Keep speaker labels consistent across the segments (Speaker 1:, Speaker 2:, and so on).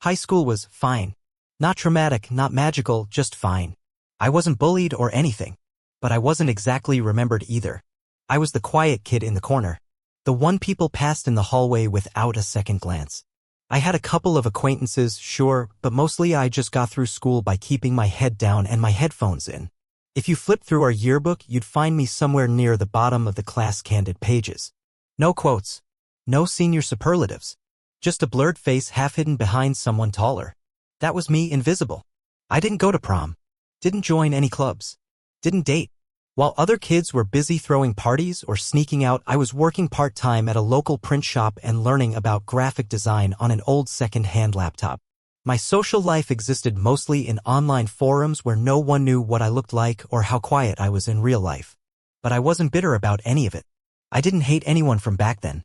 Speaker 1: High school was fine. Not traumatic, not magical, just fine. I wasn't bullied or anything. But I wasn't exactly remembered either. I was the quiet kid in the corner. The one people passed in the hallway without a second glance. I had a couple of acquaintances, sure, but mostly I just got through school by keeping my head down and my headphones in. If you flipped through our yearbook, you'd find me somewhere near the bottom of the class candid pages. No quotes. No senior superlatives. Just a blurred face half hidden behind someone taller. That was me, invisible. I didn't go to prom. Didn't join any clubs. Didn't date. While other kids were busy throwing parties or sneaking out, I was working part-time at a local print shop and learning about graphic design on an old second-hand laptop. My social life existed mostly in online forums where no one knew what I looked like or how quiet I was in real life. But I wasn't bitter about any of it. I didn't hate anyone from back then.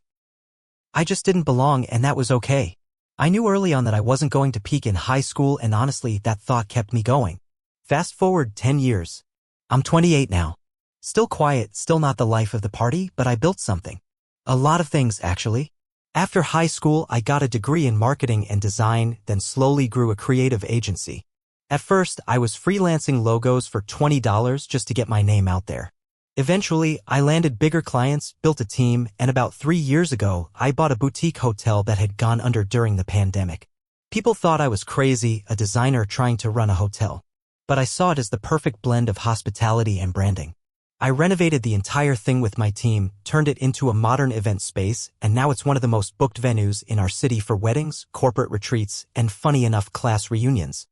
Speaker 1: I just didn't belong, and that was okay. I knew early on that I wasn't going to peak in high school, and honestly, that thought kept me going. Fast forward 10 years. I'm 28 now. Still quiet, still not the life of the party, but I built something. A lot of things, actually. After high school, I got a degree in marketing and design, then slowly grew a creative agency. At first, I was freelancing logos for $20 just to get my name out there. Eventually, I landed bigger clients, built a team, and about 3 years ago, I bought a boutique hotel that had gone under during the pandemic. People thought I was crazy, a designer trying to run a hotel. But I saw it as the perfect blend of hospitality and branding. I renovated the entire thing with my team, turned it into a modern event space, and now it's one of the most booked venues in our city for weddings, corporate retreats, and funny enough class reunions.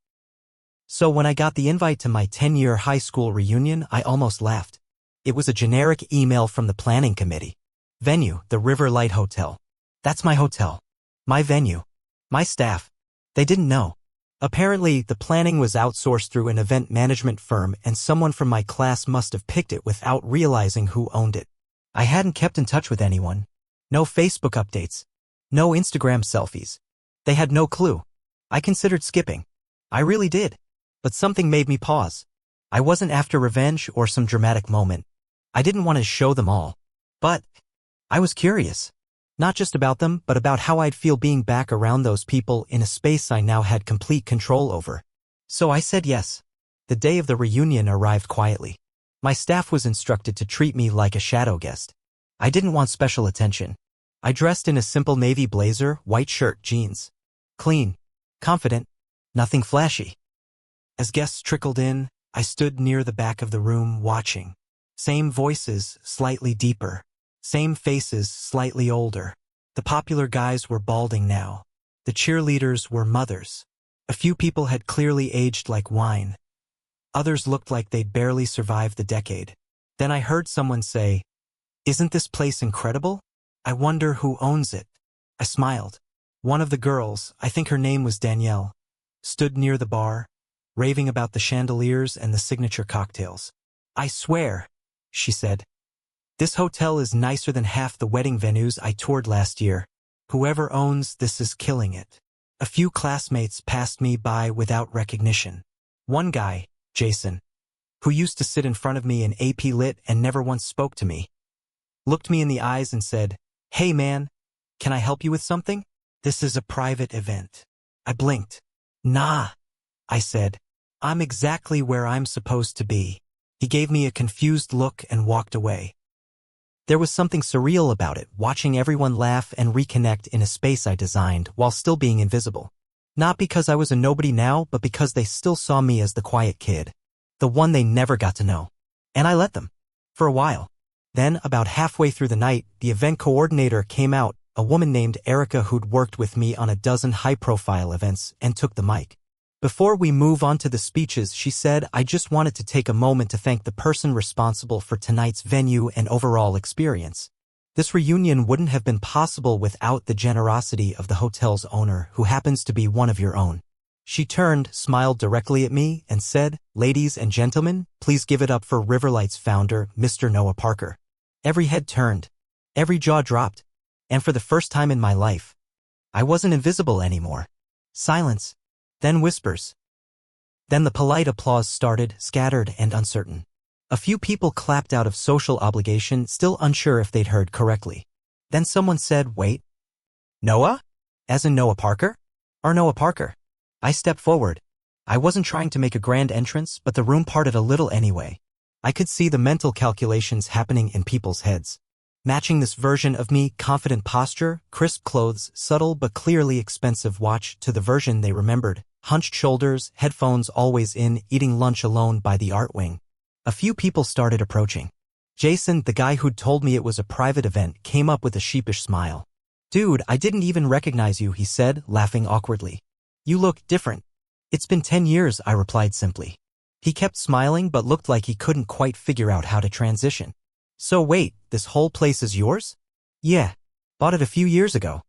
Speaker 1: So when I got the invite to my 10-year high school reunion, I almost laughed. It was a generic email from the planning committee. Venue, the River Light Hotel. That's my hotel. My venue. My staff. They didn't know. Apparently, the planning was outsourced through an event management firm, and someone from my class must have picked it without realizing who owned it. I hadn't kept in touch with anyone. No Facebook updates. No Instagram selfies. They had no clue. I considered skipping. I really did. But something made me pause. I wasn't after revenge or some dramatic moment. I didn't want to show them all. But I was curious. Not just about them, but about how I'd feel being back around those people in a space I now had complete control over. So I said yes. The day of the reunion arrived quietly. My staff was instructed to treat me like a shadow guest. I didn't want special attention. I dressed in a simple navy blazer, white shirt, jeans. Clean. Confident. Nothing flashy. As guests trickled in, I stood near the back of the room watching. Same voices, slightly deeper. Same faces, slightly older. The popular guys were balding now. The cheerleaders were mothers. A few people had clearly aged like wine. Others looked like they'd barely survived the decade. Then I heard someone say, "Isn't this place incredible? I wonder who owns it." I smiled. One of the girls, I think her name was Danielle, stood near the bar, raving about the chandeliers and the signature cocktails. "I swear," she said. "This hotel is nicer than half the wedding venues I toured last year. Whoever owns this is killing it." A few classmates passed me by without recognition. One guy, Jason, who used to sit in front of me in AP Lit and never once spoke to me, looked me in the eyes and said, "Hey man, can I help you with something? This is a private event." I blinked. "Nah," I said. "I'm exactly where I'm supposed to be." He gave me a confused look and walked away. There was something surreal about it, watching everyone laugh and reconnect in a space I designed while still being invisible. Not because I was a nobody now, but because they still saw me as the quiet kid. The one they never got to know. And I let them. For a while. Then, about halfway through the night, the event coordinator came out, a woman named Erica who'd worked with me on a dozen high-profile events, and took the mic. Before we move on to the speeches, she said, "I just wanted to take a moment to thank the person responsible for tonight's venue and overall experience. This reunion wouldn't have been possible without the generosity of the hotel's owner, who happens to be one of your own." She turned, smiled directly at me, and said, "Ladies and gentlemen, please give it up for Riverlight's founder, Mr. Noah Parker." Every head turned. Every jaw dropped. And for the first time in my life, I wasn't invisible anymore. Silence. Then whispers. Then the polite applause started, scattered and uncertain. A few people clapped out of social obligation, still unsure if they'd heard correctly. Then someone said, "Wait. Noah? As in Noah Parker? Or Noah Parker. I stepped forward. I wasn't trying to make a grand entrance, but the room parted a little anyway. I could see the mental calculations happening in people's heads. Matching this version of me, confident posture, crisp clothes, subtle but clearly expensive watch, to the version they remembered, hunched shoulders, headphones always in, eating lunch alone by the art wing. A few people started approaching. Jason, the guy who'd told me it was a private event, came up with a sheepish smile. "Dude, I didn't even recognize you," he said, laughing awkwardly. "You look different." "It's been 10 years, I replied simply. He kept smiling but looked like he couldn't quite figure out how to transition. "So wait, this whole place is yours?" "Yeah. Bought it a few years ago.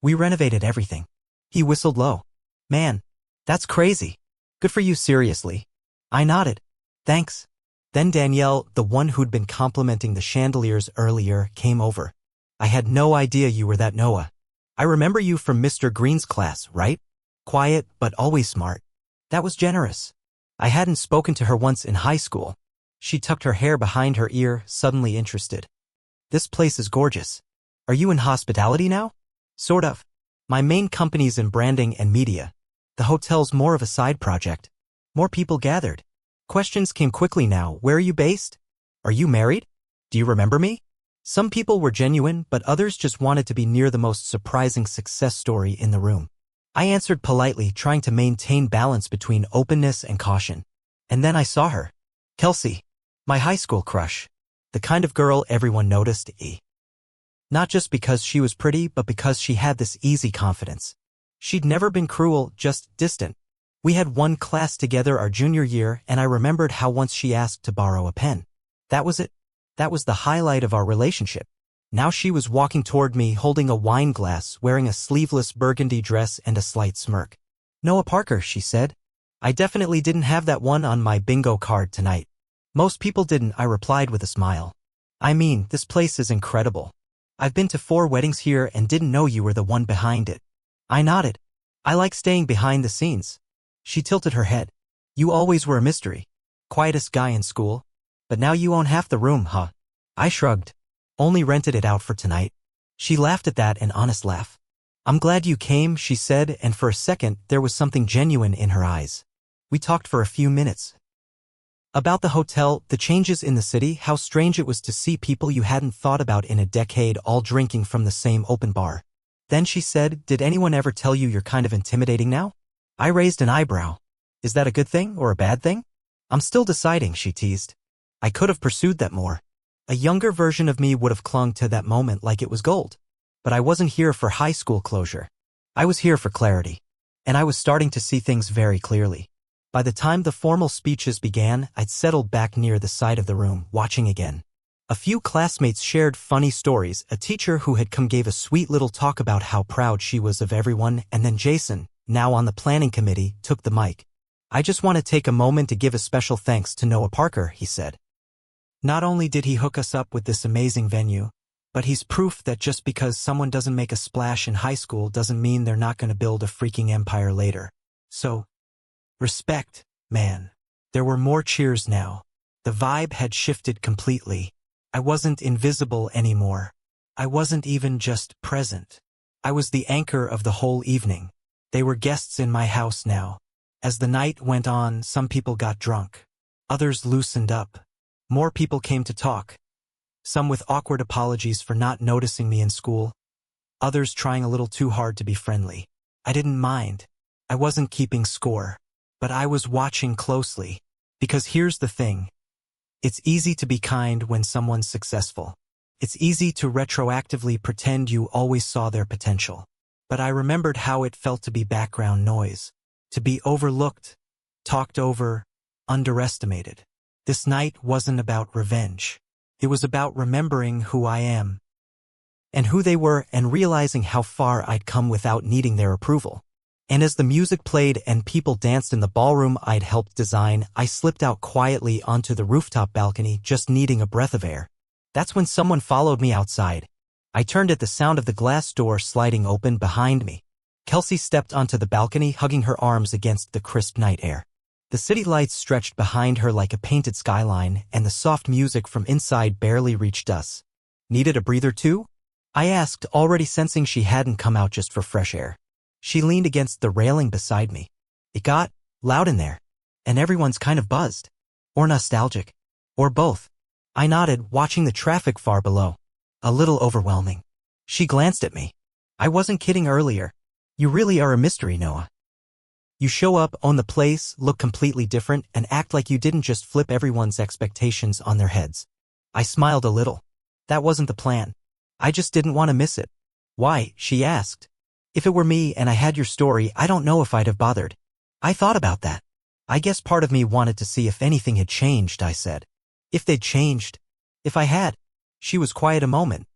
Speaker 1: We renovated everything." He whistled low. "Man, that's crazy. Good for you, seriously." I nodded. "Thanks." Then Danielle, the one who'd been complimenting the chandeliers earlier, came over. "I had no idea you were that Noah. I remember you from Mr. Green's class, right? Quiet, but always smart." That was generous. I hadn't spoken to her once in high school. She tucked her hair behind her ear, suddenly interested. "This place is gorgeous. Are you in hospitality now?" "Sort of. My main company's in branding and media. The hotel's more of a side project." More people gathered. Questions came quickly now. "Where are you based? Are you married? Do you remember me?" Some people were genuine, but others just wanted to be near the most surprising success story in the room. I answered politely, trying to maintain balance between openness and caution. And then I saw her. Kelsey. My high school crush. The kind of girl everyone noticed. Not just because she was pretty, but because she had this easy confidence. She'd never been cruel, just distant. We had one class together our junior year, and I remembered how once she asked to borrow a pen. That was it. That was the highlight of our relationship. Now she was walking toward me, holding a wine glass, wearing a sleeveless burgundy dress and a slight smirk. "Noah Parker," she said. "I definitely didn't have that one on my bingo card tonight." "Most people didn't," I replied with a smile. "I mean, this place is incredible. I've been to 4 weddings here and didn't know you were the one behind it." I nodded. "I like staying behind the scenes." She tilted her head. "You always were a mystery. Quietest guy in school. But now you own half the room, huh?" I shrugged. "Only rented it out for tonight." She laughed at that, an honest laugh. "I'm glad you came," she said, and for a second there was something genuine in her eyes. We talked for a few minutes. About the hotel, the changes in the city, how strange it was to see people you hadn't thought about in a decade all drinking from the same open bar. Then she said, "Did anyone ever tell you you're kind of intimidating now?" I raised an eyebrow. "Is that a good thing or a bad thing?" "I'm still deciding," she teased. I could have pursued that more. A younger version of me would have clung to that moment like it was gold. But I wasn't here for high school closure. I was here for clarity. And I was starting to see things very clearly. By the time the formal speeches began, I'd settled back near the side of the room, watching again. A few classmates shared funny stories. A teacher who had come gave a sweet little talk about how proud she was of everyone, and then Jason, now on the planning committee, took the mic. "I just want to take a moment to give a special thanks to Noah Parker," he said. "Not only did he hook us up with this amazing venue, but he's proof that just because someone doesn't make a splash in high school doesn't mean they're not going to build a freaking empire later. So, respect, man." There were more cheers now. The vibe had shifted completely. I wasn't invisible anymore. I wasn't even just present. I was the anchor of the whole evening. They were guests in my house now. As the night went on, some people got drunk. Others loosened up. More people came to talk. Some with awkward apologies for not noticing me in school. Others trying a little too hard to be friendly. I didn't mind. I wasn't keeping score. But I was watching closely. Because here's the thing. It's easy to be kind when someone's successful. It's easy to retroactively pretend you always saw their potential. But I remembered how it felt to be background noise. To be overlooked, talked over, underestimated. This night wasn't about revenge. It was about remembering who I am. And who they were, and realizing how far I'd come without needing their approval. And as the music played and people danced in the ballroom I'd helped design, I slipped out quietly onto the rooftop balcony, just needing a breath of air. That's when someone followed me outside. I turned at the sound of the glass door sliding open behind me. Kelsey stepped onto the balcony, hugging her arms against the crisp night air. The city lights stretched behind her like a painted skyline, and the soft music from inside barely reached us. "Needed a breather too?" I asked, already sensing she hadn't come out just for fresh air. She leaned against the railing beside me. It got loud in there, and everyone's kind of buzzed. Or nostalgic. Or both. I nodded, watching the traffic far below. A little overwhelming. She glanced at me. I wasn't kidding earlier. You really are a mystery, Noah. You show up, own the place, look completely different, and act like you didn't just flip everyone's expectations on their heads. I smiled a little. That wasn't the plan. I just didn't want to miss it. Why? She asked. If it were me and I had your story, I don't know if I'd have bothered. I thought about that. I guess part of me wanted to see if anything had changed, I said. If they'd changed. If I had. She was quiet a moment.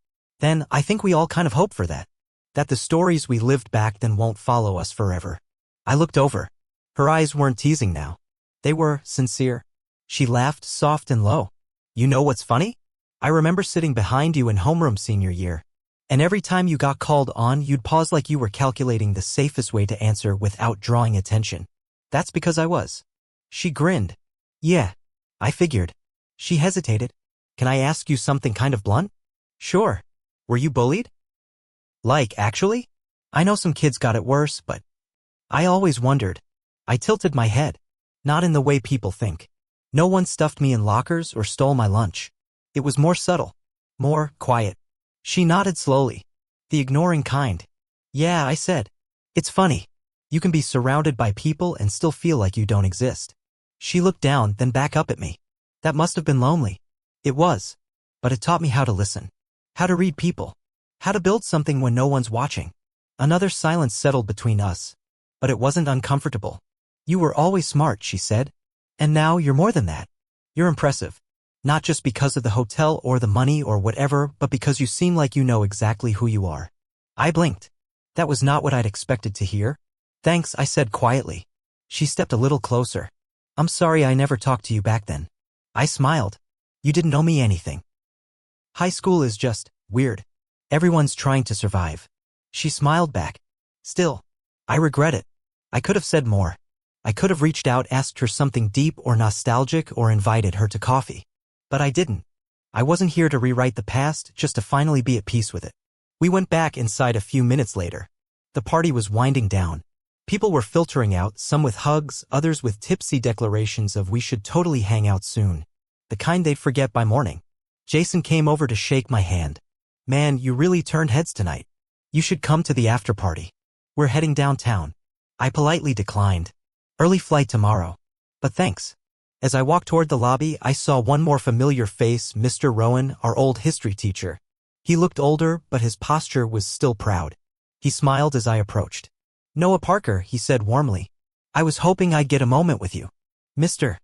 Speaker 1: Then, I think we all kind of hope for that. That the stories we lived back then won't follow us forever. I looked over. Her eyes weren't teasing now. They were sincere. She laughed, soft and low. You know what's funny? I remember sitting behind you in homeroom senior year. And every time you got called on, you'd pause like you were calculating the safest way to answer without drawing attention. That's because I was. She grinned. Yeah. I figured. She hesitated. Can I ask you something kind of blunt? Sure. Were you bullied? Like, actually? I know some kids got it worse, but I always wondered. I tilted my head. Not in the way people think. No one stuffed me in lockers or stole my lunch. It was more subtle. More quiet. She nodded slowly. The ignoring kind. Yeah, I said. It's funny. You can be surrounded by people and still feel like you don't exist. She looked down, then back up at me. That must have been lonely. It was. But it taught me how to listen. How to read people. How to build something when no one's watching. Another silence settled between us. But it wasn't uncomfortable. You were always smart, she said. And now you're more than that. You're impressive. Not just because of the hotel or the money or whatever, but because you seem like you know exactly who you are. I blinked. That was not what I'd expected to hear. Thanks, I said quietly. She stepped a little closer. I'm sorry I never talked to you back then. I smiled. You didn't owe me anything. High school is just weird. Everyone's trying to survive. She smiled back. Still, I regret it. I could have said more. I could have reached out, asked her something deep or nostalgic, or invited her to coffee. But I didn't. I wasn't here to rewrite the past, just to finally be at peace with it. We went back inside a few minutes later. The party was winding down. People were filtering out, some with hugs, others with tipsy declarations of we should totally hang out soon. The kind they'd forget by morning. Jason came over to shake my hand. Man, you really turned heads tonight. You should come to the after party. We're heading downtown. I politely declined. Early flight tomorrow. But thanks. As I walked toward the lobby, I saw one more familiar face, Mr. Rowan, our old history teacher. He looked older, but his posture was still proud. He smiled as I approached. Noah Parker, he said warmly. I was hoping I'd get a moment with you. Mr.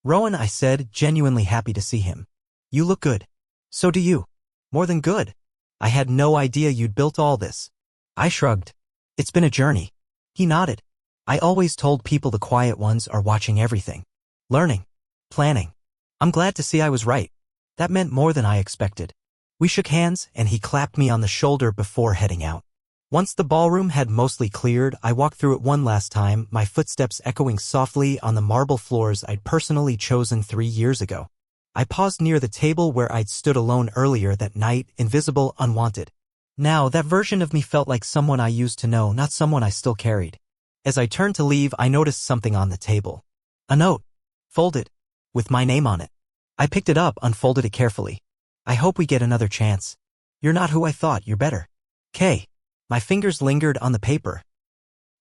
Speaker 1: Rowan, I said, genuinely happy to see him. You look good. So do you. More than good. I had no idea you'd built all this. I shrugged. It's been a journey. He nodded. I always told people the quiet ones are watching everything. Learning. Planning. I'm glad to see I was right. That meant more than I expected. We shook hands, and he clapped me on the shoulder before heading out. Once the ballroom had mostly cleared, I walked through it one last time, my footsteps echoing softly on the marble floors I'd personally chosen 3 years ago. I paused near the table where I'd stood alone earlier that night, invisible, unwanted. Now, that version of me felt like someone I used to know, not someone I still carried. As I turned to leave, I noticed something on the table. A note. Folded. With my name on it. I picked it up, unfolded it carefully. I hope we get another chance. You're not who I thought, you're better. K. My fingers lingered on the paper.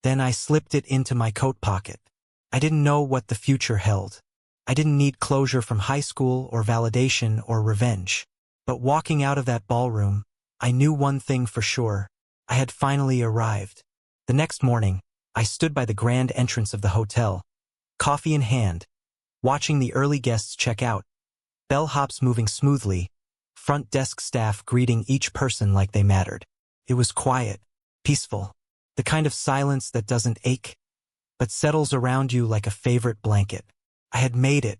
Speaker 1: Then I slipped it into my coat pocket. I didn't know what the future held. I didn't need closure from high school or validation or revenge. But walking out of that ballroom, I knew one thing for sure. I had finally arrived. The next morning, I stood by the grand entrance of the hotel, coffee in hand, watching the early guests check out. Bellhops moving smoothly, front desk staff greeting each person like they mattered. It was quiet, peaceful, the kind of silence that doesn't ache, but settles around you like a favorite blanket. I had made it.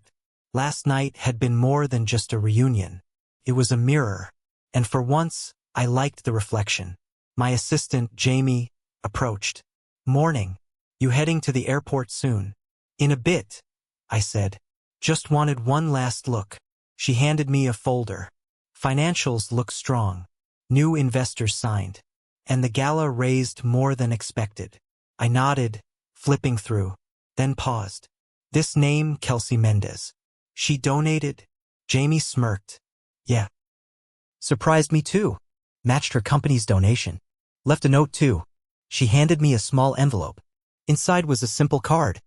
Speaker 1: Last night had been more than just a reunion. It was a mirror, and for once, I liked the reflection. My assistant, Jamie, approached. Morning. You heading to the airport soon? In a bit, I said. Just wanted one last look. She handed me a folder. Financials look strong. New investors signed. and the gala raised more than expected. I nodded, flipping through, then paused. This name, Kelsey Mendez. She donated? Jamie smirked. Yeah. Surprised me too. Matched her company's donation. Left a note too. She handed me a small envelope. Inside was a simple card.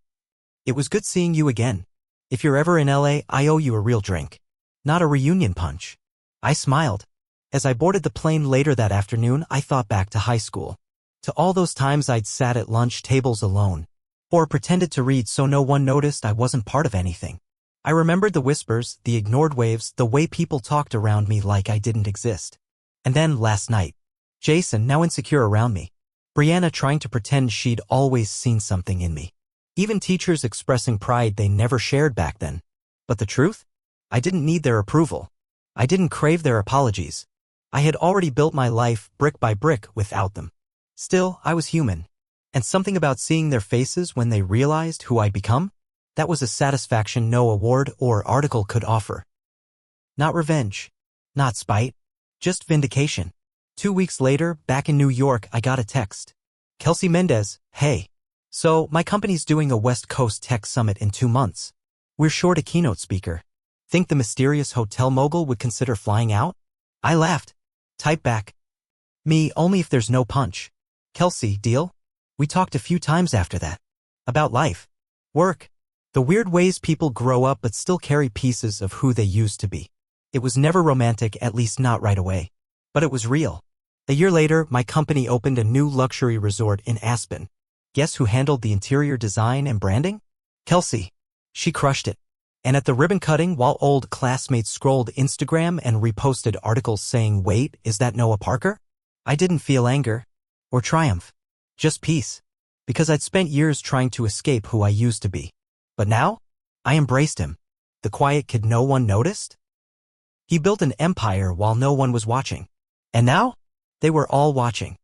Speaker 1: It was good seeing you again. If you're ever in LA, I owe you a real drink. Not a reunion punch. I smiled. As I boarded the plane later that afternoon, I thought back to high school. To all those times I'd sat at lunch tables alone, or pretended to read so no one noticed I wasn't part of anything. I remembered the whispers, the ignored waves, the way people talked around me like I didn't exist. And then, last night, Jason, now insecure around me. Brianna trying to pretend she'd always seen something in me. Even teachers expressing pride they never shared back then. But the truth? I didn't need their approval. I didn't crave their apologies. I had already built my life brick by brick without them. Still, I was human. And something about seeing their faces when they realized who I'd become? That was a satisfaction no award or article could offer. Not revenge. Not spite. Just vindication. 2 weeks later, back in New York, I got a text. Kelsey Mendez, hey. So, my company's doing a West Coast Tech Summit in 2 months. We're short a keynote speaker. Think the mysterious hotel mogul would consider flying out? I laughed. Type back. Me, only if there's no punch. Kelsey, deal? We talked a few times after that. About life. Work. The weird ways people grow up but still carry pieces of who they used to be. It was never romantic, at least not right away. But it was real. A year later, my company opened a new luxury resort in Aspen. Guess who handled the interior design and branding? Kelsey. She crushed it. And at the ribbon cutting, while old classmates scrolled Instagram and reposted articles saying, wait, is that Noah Parker? I didn't feel anger or triumph. Just peace. Because I'd spent years trying to escape who I used to be. But now, I embraced him. The quiet kid no one noticed? He built an empire while no one was watching. And now, they were all watching.